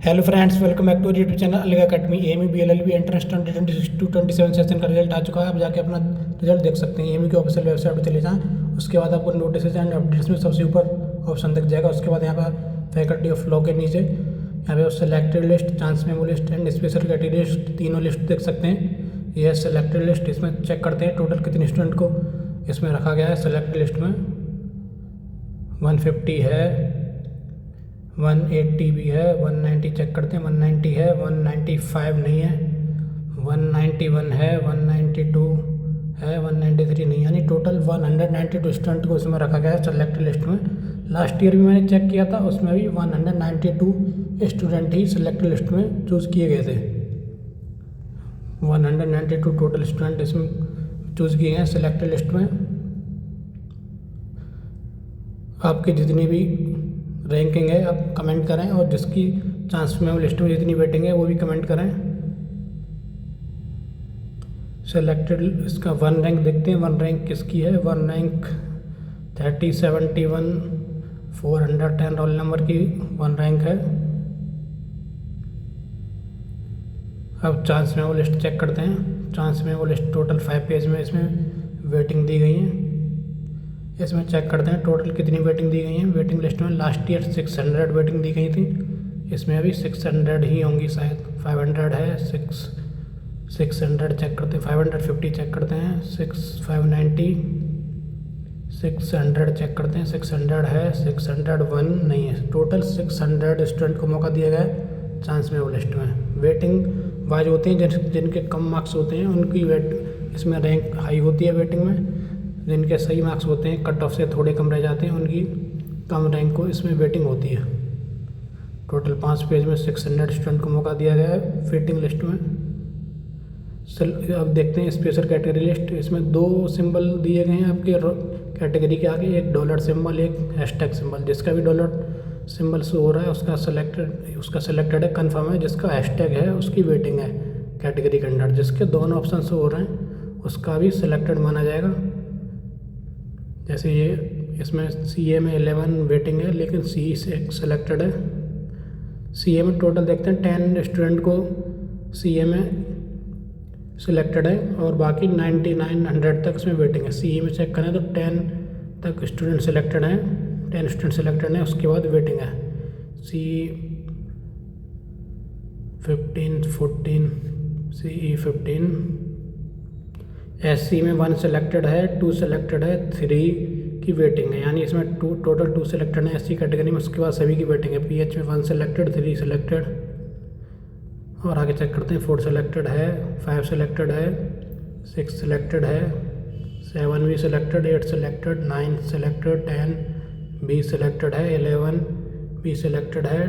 Hello friends, welcome back to YouTube channel अलग academy. एमी BLLB entrance 2022-27 session का result आ चुका है। आप जाके अपना रिजल्ट देख सकते हैं। एमी की ऑफिशियल वेबसाइट पर चले जाएं। उसके बाद आपको नोटिस एंड अपडेट्स में सबसे ऊपर ऑप्शन दिख जाएगा। उसके बाद यहाँ पर फैकल्टी ऑफ लॉ के नीचे यहाँ पे selected list, chance memo list and special category list, तीनों लिस्ट देख सकते हैं। यह सेलेक्टेड लिस्ट, इसमें चेक करते हैं टोटल कितने स्टूडेंट को इसमें रखा गया है। सेलेक्टेड लिस्ट में 150 है, 180 भी है, 190 चेक करते हैं, 190 है, 195 नहीं है, 191 है, 192 है, 193 नहीं, यानी टोटल 192 स्टूडेंट को इसमें रखा गया है सेलेक्टेड लिस्ट में। लास्ट ईयर भी मैंने चेक किया था, उसमें भी 192 स्टूडेंट ही सेलेक्टेड लिस्ट में चूज़ किए गए थे। 192 टोटल स्टूडेंट इसमें चूज़ किए हैं सेलेक्टेड लिस्ट में। आपके जितनी भी रैंकिंग है आप कमेंट करें, और जिसकी चांस में लिस्ट में जितनी वेटिंग है वो भी कमेंट करें। सेलेक्टेड इसका 1 रैंक देखते हैं। 1 रैंक किसकी है? 1 रैंक 3071 410 रोल नंबर की 1 रैंक है। अब चांस में वो लिस्ट चेक करते हैं। चांस में वो लिस्ट टोटल 5 पेज में इसमें वेटिंग दी गई है। इसमें चेक करते हैं टोटल कितनी वेटिंग दी गई है। वेटिंग लिस्ट में लास्ट ईयर 600 वेटिंग दी गई थी, इसमें अभी 600 ही होंगी शायद। 500 है, 600 चेक करते हैं, 550 चेक करते हैं, 590 600 चेक करते हैं, 600 है, 601 नहीं है। टोटल 600 स्टूडेंट को मौका दिया गया है चांस में वो लिस्ट में। वेटिंग वाइज होते हैं, जिनके कम मार्क्स होते हैं उनकी इसमें रैंक हाई होती है वेटिंग में। जिनके सही मार्क्स होते हैं, कट ऑफ से थोड़े कम रह जाते हैं, उनकी कम रैंक को इसमें वेटिंग होती है। टोटल 5 पेज में 600 स्टूडेंट को मौका दिया गया है वेटिंग लिस्ट में। अब देखते हैं स्पेशल कैटेगरी लिस्ट। इसमें 2 सिंबल दिए गए हैं आपके कैटेगरी के आगे, एक डॉलर सिंबल, एक हैशटैग सिंबल। जिसका भी डॉलर सिंबल शो हो रहा है उसका सेलेक्टेड है, कन्फर्म है। जिसका हैशटैग है उसकी वेटिंग है कैटेगरी के अंडर। जिसके दोनों ऑप्शन शो हो रहे हैं उसका भी सिलेक्टेड माना जाएगा। जैसे ये इसमें CA में 11 वेटिंग है, लेकिन CE से सेलेक्टेड है। CA में टोटल देखते हैं 10 स्टूडेंट को CA में सिलेक्टेड है, और बाकी 9900 तक इसमें वेटिंग है। CE में चेक करें तो 10 तक स्टूडेंट सिलेक्टेड हैं, 10 स्टूडेंट सिलेक्टेड हैं, उसके बाद वेटिंग है। CE 15 14 CE 15। SC में 1 सेलेक्टेड है, 2 सेलेक्टेड है, 3 की वेटिंग है, यानी इसमें टोटल 2 सेलेक्टेड है SC कैटेगरी में। उसके बाद सभी की वेटिंग है। PH में 1 सेलेक्टेड, 3 सेलेक्टेड, और आगे चेक करते हैं 4 सेलेक्टेड है, 5 सेलेक्टेड है, 6 सेलेक्टेड है, 7 भी सेलेक्टेड, 8 सेलेक्टेड, 9 सेलेक्टेड, 10 भी सेलेक्टेड है, 11 भी सेलेक्टेड है।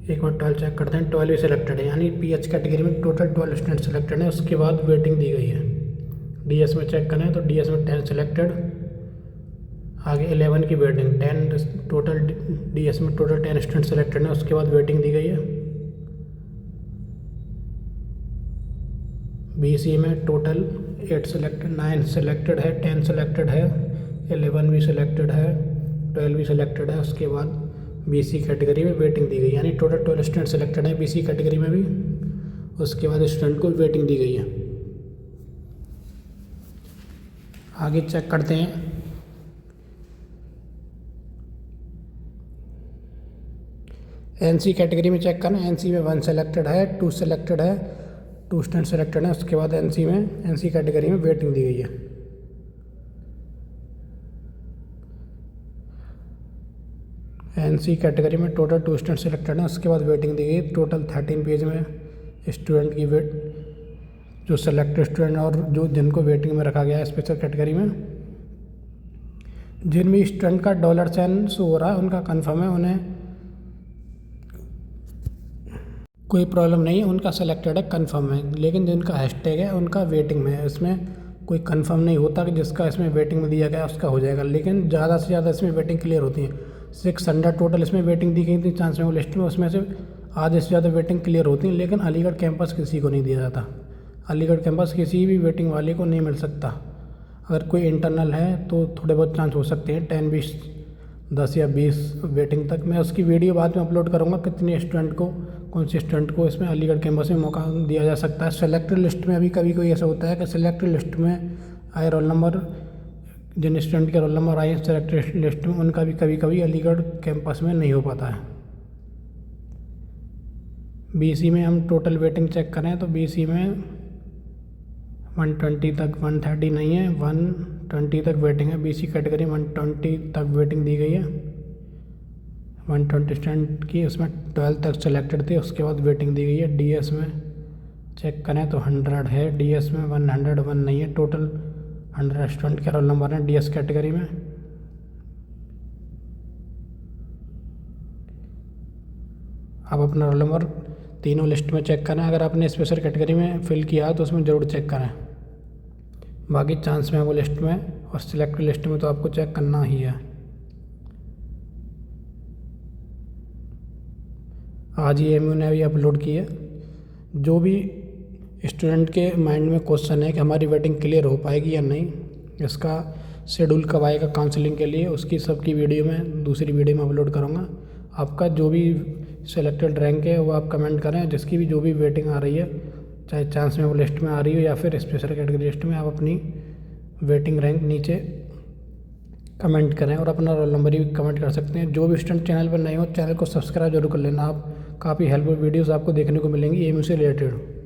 एक बार 12 चेक करते हैं, 12 भी सिलेक्टेड है, यानी PH कैटेगरी में टोटल 12 स्टूडेंट सिलेक्टेड है। उसके बाद वेटिंग दी गई है। DS में चेक करें तो DS में 10 सिलेक्टेड, आगे 11 की वेटिंग, 10 टोटल DS में टोटल 10 स्टूडेंट सिलेक्टेड है। उसके बाद वेटिंग दी गई है। BC में टोटल 8 सिलेक्टेड, 9 सिलेक्टेड है, 10 सिलेक्टेड है, 11 भी सिलेक्टेड है, 12 भी सिलेक्टेड है। उसके बाद BC कैटेगरी में वेटिंग दी गई, यानी टोटल 12 स्टूडेंट सिलेक्टेड है BC कैटेगरी में भी। उसके बाद स्टूडेंट को वेटिंग दी गई है। आगे चेक करते हैं NC कैटेगरी में। चेक करें, NC में 1 सेलेक्टेड है, 2 सेलेक्टेड है, 2 स्टूडेंट सिलेक्टेड है। उसके बाद NC कैटेगरी में वेटिंग दी गई है। NC कैटेगरी में टोटल 2 स्टूडेंट सिलेक्टेड हैं। उसके बाद वेटिंग दी गई। टोटल 13 पेज में स्टूडेंट की जो सेलेक्टेड स्टूडेंट और जिनको वेटिंग में रखा गया है स्पेशल कैटेगरी में। जिन भी स्टूडेंट का डॉलर साइन शो हो रहा है उनका कंफर्म है, उन्हें कोई प्रॉब्लम नहीं है, उनका सेलेक्टेड है, कंफर्म है। लेकिन जिनका हैशटैग है उनका वेटिंग में है। इसमें कोई कंफर्म नहीं होता कि जिसका इसमें वेटिंग में दिया गया उसका हो जाएगा, लेकिन ज़्यादा से ज़्यादा इसमें वेटिंग क्लियर होती है। 600 टोटल इसमें वेटिंग दी गई थी चांस में वो लिस्ट में, उसमें से आधे से ज़्यादा वेटिंग क्लियर होती है। लेकिन अलीगढ़ कैंपस किसी को नहीं दिया जाता। अलीगढ़ कैंपस किसी भी वेटिंग वाले को नहीं मिल सकता। अगर कोई इंटरनल है तो थोड़े बहुत चांस हो सकते हैं, 10-20 10 या 20 वेटिंग तक। मैं उसकी वीडियो बाद में अपलोड करूँगा कितने स्टूडेंट को, कौन से स्टूडेंट को इसमें अलीगढ़ कैंपस में मौका दिया जा सकता है। सेलेक्टेड लिस्ट में अभी कभी कोई ऐसा होता है कि सेलेक्टेड लिस्ट में आए रोल नंबर, जिन स्टूडेंट के रोल नंबर आए सेलेक्टेड लिस्ट में, उनका भी कभी कभी अलीगढ़ कैंपस में नहीं हो पाता है। BC में हम टोटल वेटिंग चेक करें तो BC में 120 तक, 130 नहीं है, 120 तक वेटिंग है। BC कैटेगरी 120 तक वेटिंग दी गई है। 120 स्टूडेंट की उसमें 12 तक सेलेक्टेड थे, उसके बाद वेटिंग दी गई है। DS में चेक करें तो 100 है, DS में 101 नहीं है। टोटल 100 स्टूडेंट के रोल नंबर हैं DS कैटेगरी में। आप अपना रोल नंबर तीनों लिस्ट में चेक करें। अगर आपने स्पेशल कैटेगरी में फिल किया तो उसमें ज़रूर चेक करें। बाकी चांस में वो लिस्ट में और सिलेक्टेड लिस्ट में तो आपको चेक करना ही है। आज ही AMU ने अभी अपलोड की है। जो भी स्टूडेंट के माइंड में क्वेश्चन है कि हमारी वेटिंग क्लियर हो पाएगी या नहीं, इसका शेड्यूल कब आएगा काउंसलिंग के लिए, उसकी सबकी वीडियो में दूसरी वीडियो में अपलोड करूँगा। आपका जो भी सेलेक्टेड रैंक है वो आप कमेंट करें, जिसकी भी जो भी वेटिंग आ रही है, चाहे चांस में वो लिस्ट में आ रही हो या फिर स्पेशल कैटेगरी लिस्ट में, आप अपनी वेटिंग रैंक नीचे कमेंट करें और अपना रोल नंबर भी कमेंट कर सकते हैं। जो भी स्टूडेंट चैनल पर नए हो, चैनल को सब्सक्राइब जरूर कर लेना। आप काफ़ी हेल्पफुल वीडियोस आपको देखने को मिलेंगी AMU से रिलेटेड।